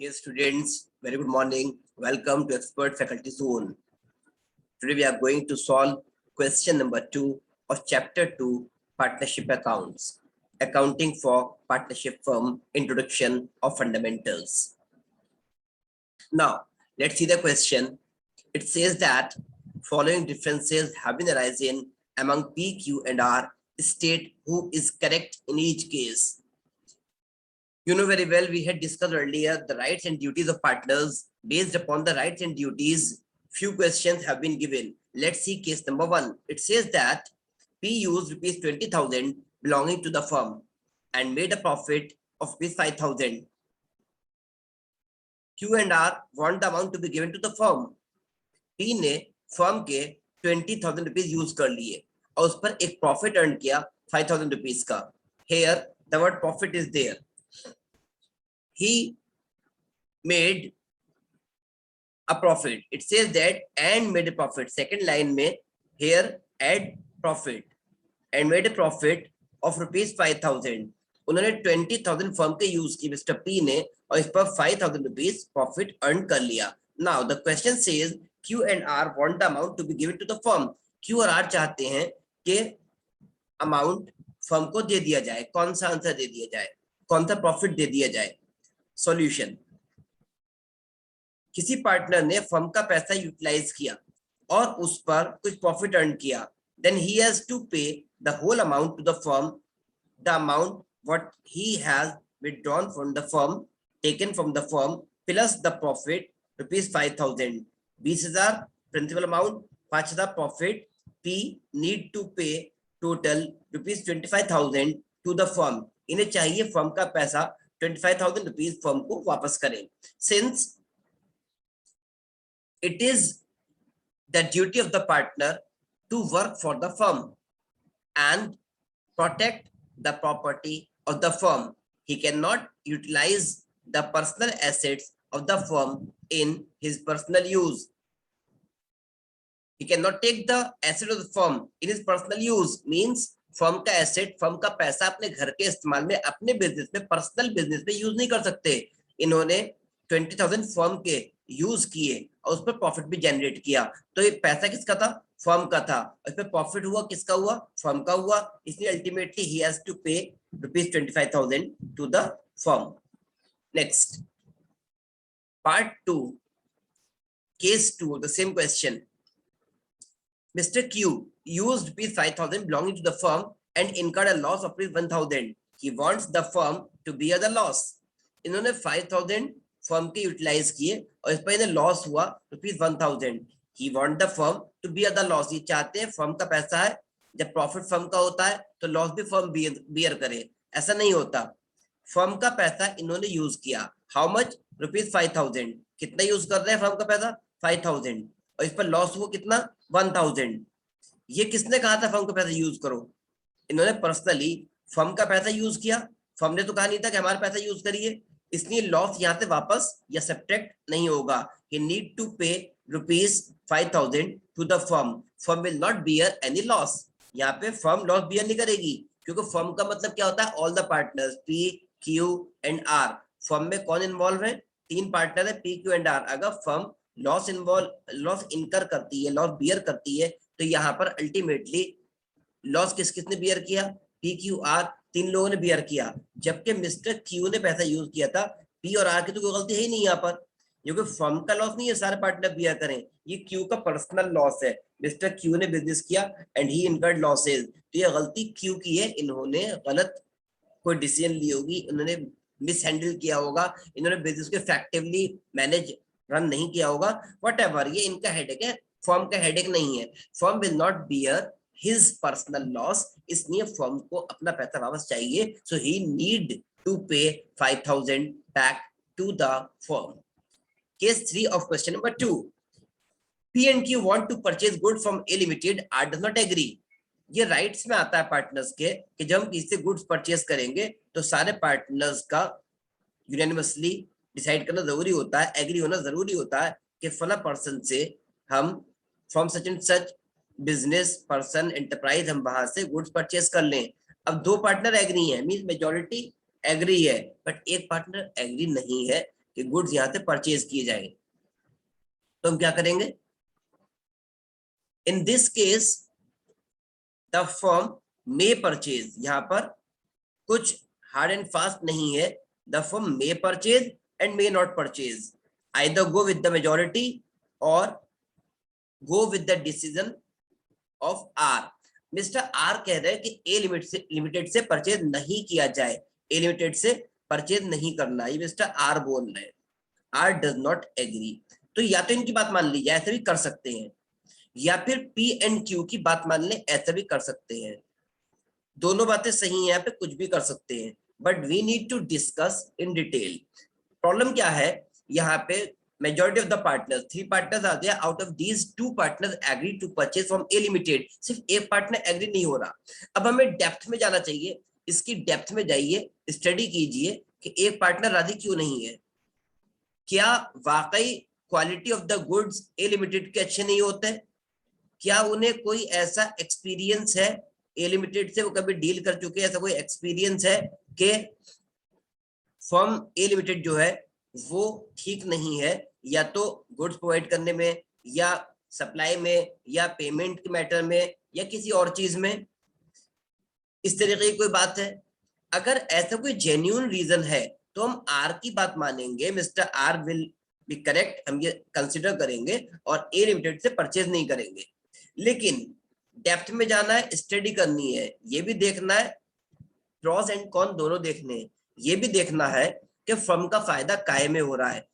Dear students, very good morning. Welcome to Expert Faculty Zone. Today we are going to solve question number 2 of chapter 2, Partnership Accounts, Accounting for Partnership Firm, Introduction of Fundamentals. Now, let's see the question. It says that following differences have been arising among P, Q, and R. State who is correct in each case. You know very well, we had discussed earlier the rights and duties of partners. Based upon the rights and duties, few questions have been given. Let's see case number 1. It says that P used rupees 20,000 belonging to the firm and made a profit of rupees 5,000. Q and R want the amount to be given to the firm. P ने firm के 20,000 rupees use कर लिए और उस पर एक profit earn किया 5,000 rupees का. Here the word profit is there. He made a profit. It says that and made a profit. Second line में here add profit and made a profit of rupees 5,000. उन्होंने 20,000 firm के use की mister P ने और इस पर 5,000 rupees profit earn कर लिया. Now the question says Q and R want the amount to be given to the firm. Q और R चाहते हैं कि अमाउंट फर्म को दे दिया जाए. कौन सा आंसर दे दिया जाए, कौन सा प्रॉफिट दे दिया जाए? सॉल्यूशन. किसी पार्टनर ने फर्म का पैसा यूटिलाइज किया और उस पर कुछ प्रॉफिट अर्न किया, then he has to pay the whole amount to the firm. The amount what he has withdrawn from the firm, taken from the firm, plus the profit rupees 5,000. 20,000 principal amount, 5,000 profit. P need to pay total rupees 25,000 to the firm. इन्हें चाहिए firm का पैसा 25,000 rupees firm को वापस करें. Since it is the duty of the partner to work for the firm and protect the property of the firm. He cannot utilize the personal assets of the firm in his personal use. He cannot take the asset of the firm in his personal use. Means firm का asset, firm का पैसा अपने घर के इस्तेमाल में, अपने business में, पर्सनल बिजनेस में यूज नहीं कर सकते. इन्होंने 20,000 फर्म के यूज किए और उस पर प्रॉफिट भी जनरेट किया. तो ये पैसा किसका था? फर्म का था. उस पर प्रॉफिट हुआ किसका हुआ? फर्म का हुआ. इसलिए ultimately he has to pay rupees 25,000 to the firm. Next part 2, case 2 of the same question. Mr. Q used rupees 5,000 belonging to the firm and incurred a loss of rupees 1,000. He wants the firm to bear the loss. इन्होंने 5,000 firm के utilise किए और इस पर इन्हें loss हुआ rupees 1,000. He want the firm to bear the loss. ये चाहते हैं फर्म का पैसा है, जब प्रॉफिट फर्म का होता है तो लॉस भी फर्म बियर करे. ऐसा नहीं होता. फर्म का पैसा इन्होंने यूज किया. How much? रुपीज 5,000. कितना यूज कर रहे हैं फर्म का पैसा? 5,000. और इस पर लॉस हुआ कितना? 1,000. ये किसने कहा था फर्म का पैसा यूज करो? इन्होंने पर्सनली फर्म का पैसा यूज किया. फर्म ने तो कहा नहीं था कि हमारा पैसा यूज करिए. इसलिए लॉस यहाँ से वापस या सब्ट्रैक्ट नहीं होगा. He need to pay rupees 5,000 to the firm. Firm will not bear any loss. यहाँ पे फर्म लॉस बियर नहीं करेगी, क्योंकि फर्म का मतलब क्या होता है? All the partners P, Q and R. Firm में कौन इन्वॉल्व है? 3 पार्टनर है, पी, क्यू एंड आर. अगर फर्म लॉस इनकर करती है, लॉस बियर करती है, तो यहाँ पर अल्टीमेटली लॉस किसने बियर किया? पी, क्यू, आर, 3 लोगों ने बियर किया. जबकि मिस्टर क्यू ने पैसा यूज किया था. पी और आर की तो कोई गलती है ही नहीं यहाँ पर, क्योंकि फर्म का लॉस नहीं है सारे पार्टनर बियर करें. ये क्यू का पर्सनल लॉस है. मिस्टर क्यू ने बिजनेस किया एंड ही इनकर्ड लॉसेज. तो ये गलती क्यू की है. इन्होंने गलत कोई डिसीजन ली होगी, इन्होंने मिस हैंडल किया होगा, इन्होंने बिजनेस को इफेक्टिवली मैनेज रन नहीं किया होगा. व्हाटएवर, ये इनका हेडेक है, फर्म का हेडेक नहीं है. Firm will not beer his personal loss. इसलिए फर्म को अपना पैसा वापस चाहिए. सो ही need to pay 5,000 back to the firm. Case 3 of question number 2. P and Q want to purchase goods from A Limited. R does not agree. ये rights में आता है पार्टनर्स के कि जब हम किसी से गुड्स परचेज करेंगे तो सारे पार्टनर्स का यूनानिमसली डिसाइड करना जरूरी होता है, एग्री होना जरूरी होता है कि फला पर्सन से हम from such and such business person enterprise हम वहां से गुड्स परचेज कर लें. अब 2 पार्टनर एग्री हैं, मींस मेजॉरिटी एग्री है, बट एक पार्टनर एग्री नहीं है कि गुड्स यहाँ से परचेज किए जाएंगे, तो हम क्या करेंगे? In this case the firm may purchase, यहाँ पर कुछ हार्ड एंड फास्ट नहीं है, the firm may purchase and may not purchase, either go with the majority और go with the decision of R. Mister R कह रहे हैं कि ए लिमिटेड से परचेज नहीं किया जाए, ए लिमिटेड से परचेज नहीं करना, ये मिस्टर आर बोल रहे हैं। आर डज नॉट एग्री, तो या तो इनकी बात मान ली जाए, ऐसे भी कर सकते हैं, या फिर पी एंड क्यू की बात मान ले, ऐसे भी कर सकते हैं। दोनों बातें सही है, यहाँ पे कुछ भी कर सकते हैं, but we need to discuss in detail. Problem क्या है यहाँ पे? majority of the partners, 3 partners are there, out of these 2 partners agree to purchase from A limited, सिर्फ एक पार्टनर एग्री नहीं हो रहा। अब हमें डेप्थ में जाना चाहिए, इसकी डेप्थ में जाइए, स्टडी कीजिए कि एक पार्टनर राजी क्यों नहीं है। क्या वाकई quality of the goods A limited के अच्छे नहीं होते? क्या उन्हें कोई ऐसा एक्सपीरियंस है, ए लिमिटेड से वो कभी डील कर चुके, ऐसा कोई एक्सपीरियंस है कि फर्म ए लिमिटेड जो है वो ठीक नहीं है, या तो गुड्स प्रोवाइड करने में, या सप्लाई में, या पेमेंट के मैटर में, या किसी और चीज में? इस तरीके की कोई बात है? अगर ऐसा कोई जेन्युइन रीजन है तो हम आर की बात मानेंगे, mister R will be correct, हम ये कंसिडर करेंगे और ए लिमिटेड से परचेज नहीं करेंगे। लेकिन डेप्थ में जाना है, स्टडी करनी है, ये भी देखना है, प्रॉस एंड कॉन दोनों देखने हैं, ये भी देखना है कि फर्म का फायदा काय में हो रहा है,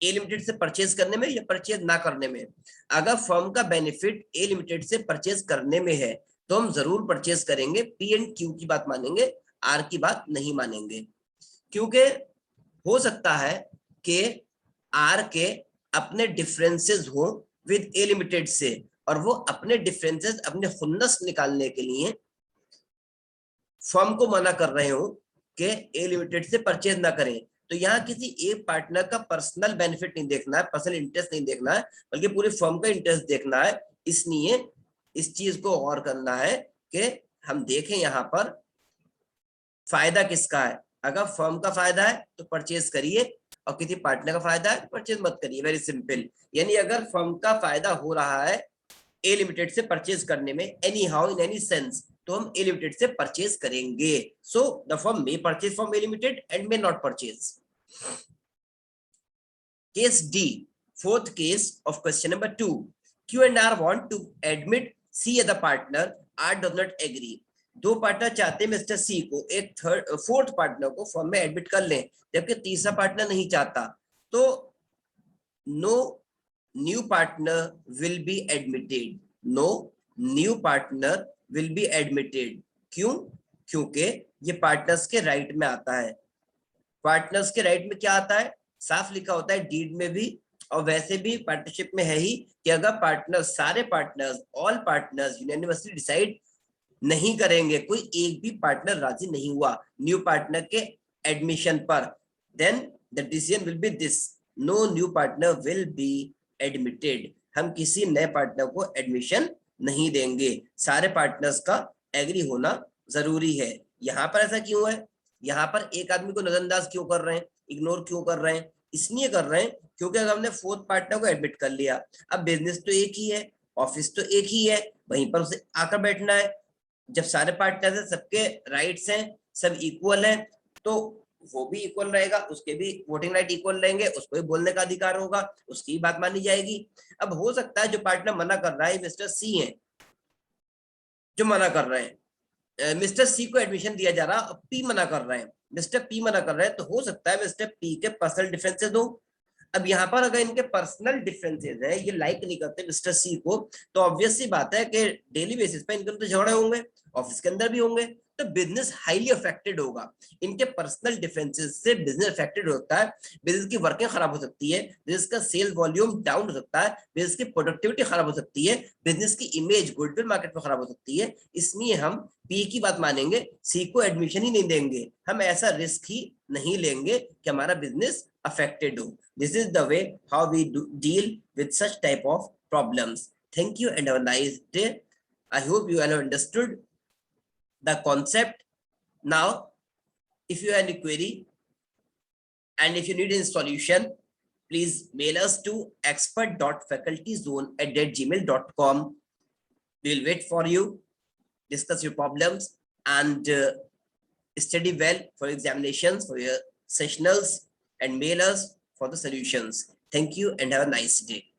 ए लिमिटेड से परचेज करने में या परचेज ना करने में। अगर फर्म का बेनिफिट ए लिमिटेड से परचेज करने में है तो हम जरूर परचेज करेंगे, पी एंड क्यू की बात मानेंगे, आर की बात नहीं मानेंगे। क्योंकि हो सकता है कि आर के अपने डिफरेंसेस हो विद ए लिमिटेड से, और वो अपने डिफरेंसेस, अपने खुन्नस निकालने के लिए फर्म को मना कर रहे हो कि ए लिमिटेड से परचेज ना करें। तो यहाँ किसी एक पार्टनर का पर्सनल बेनिफिट नहीं देखना है, पर्सनल इंटरेस्ट नहीं देखना है, बल्कि पूरी फर्म का इंटरेस्ट देखना है। इसलिए इस चीज को और करना है कि हम देखें यहाँ पर फायदा किसका है। अगर फर्म का फायदा है तो परचेज करिए, और किसी पार्टनर का फायदा है तो परचेज मत करिए। Very simple. यानी अगर फर्म का फायदा हो रहा है ए लिमिटेड से परचेज करने में, any how in any sense, तो हम ए लिमिटेड से परचेज करेंगे। So the firm may purchase from A limited and may not purchase. Case D, fourth case of question number 2, Q and R want to admit C as a partner, R does not agree। दो partner चाहते हैं mister C को एक fourth partner को firm में admit कर लें, जबकि तीसरा पार्टनर नहीं चाहता, तो no new partner will be admitted, no new partner will be admitted. क्यों? क्योंकि ये पार्टनर्स के राइट में आता है। पार्टनर्स के राइट में क्या आता है? साफ लिखा होता है डीड में भी, और वैसे भी पार्टनरशिप में है ही, कि अगर पार्टनर्स, सारे partners, all partners unanimously decide नहीं करेंगे, कोई एक भी पार्टनर राजी नहीं हुआ न्यू पार्टनर के एडमिशन पर, then the decision will be this, no new partner will be admitted. हम किसी नए पार्टनर को एडमिशन नहीं देंगे, सारे पार्टनर्स का एग्री होना जरूरी है। यहाँ पर ऐसा क्यों है? यहाँ पर एक आदमी को नजरअंदाज क्यों कर रहे हैं, इग्नोर क्यों कर रहे हैं? इसलिए कर रहे हैं क्योंकि अगर हमने फोर्थ पार्टनर को एडमिट कर लिया, अब बिजनेस तो एक ही है, ऑफिस तो एक ही है, वहीं पर उसे आकर बैठना है। जब सारे पार्टनर्स हैं, सबके राइट्स हैं, सब इक्वल हैं, तो वो भी इक्वल रहेगा, उसके भी वोटिंग राइट इक्वल रहेंगे, उसको भी बोलने का अधिकार होगा, उसकी बात मानी जाएगी। अब हो सकता है जो पार्टनर मना कर रहा है मिस्टर सी है, जो मना कर रहे हैं, मिस्टर सी को एडमिशन दिया जा रहा, पी मना कर रहे हैं, मिस्टर पी मना कर रहे हैं, तो हो सकता है मिस्टर पी के पर्सनल डिफरेंसेस हो। अब यहाँ पर अगर इनके पर्सनल डिफरेंसेस है, ये लाइक नहीं करते मिस्टर सी को, तो ऑब्वियस सी बात है कि डेली बेसिस पे इनके तो झगड़े होंगे, ऑफिस के अंदर भी होंगे, तो बिजनेस हाईली अफेक्टेड होगा। इनके पर्सनल डिफरेंसेस से बिजनेस अफेक्टेड होता है, बिजनेस की वर्किंग खराब हो सकती है, बिजनेस का सेल वॉल्यूम डाउन हो सकता है, बिजनेस की प्रोडक्टिविटी खराब हो सकती है, बिजनेस की इमेज गुडविल मार्केट में खराब हो सकती है। इसलिए हम पी की बात मानेंगे, सी को एडमिशन ही नहीं देंगे, हम ऐसा रिस्क ही नहीं लेंगे कि हमारा बिजनेस affected हो। This is the way how we deal with such type of problems. Thank you and have a nice day. I hope you all have understood the concept. Now, if you have any query, And if you need a solution, please mail us to expert.facultyzone@gmail.com. We'll wait for you, discuss your problems, and study well for examinations, for your sessionals, and mail us for the solutions. Thank you and have a nice day.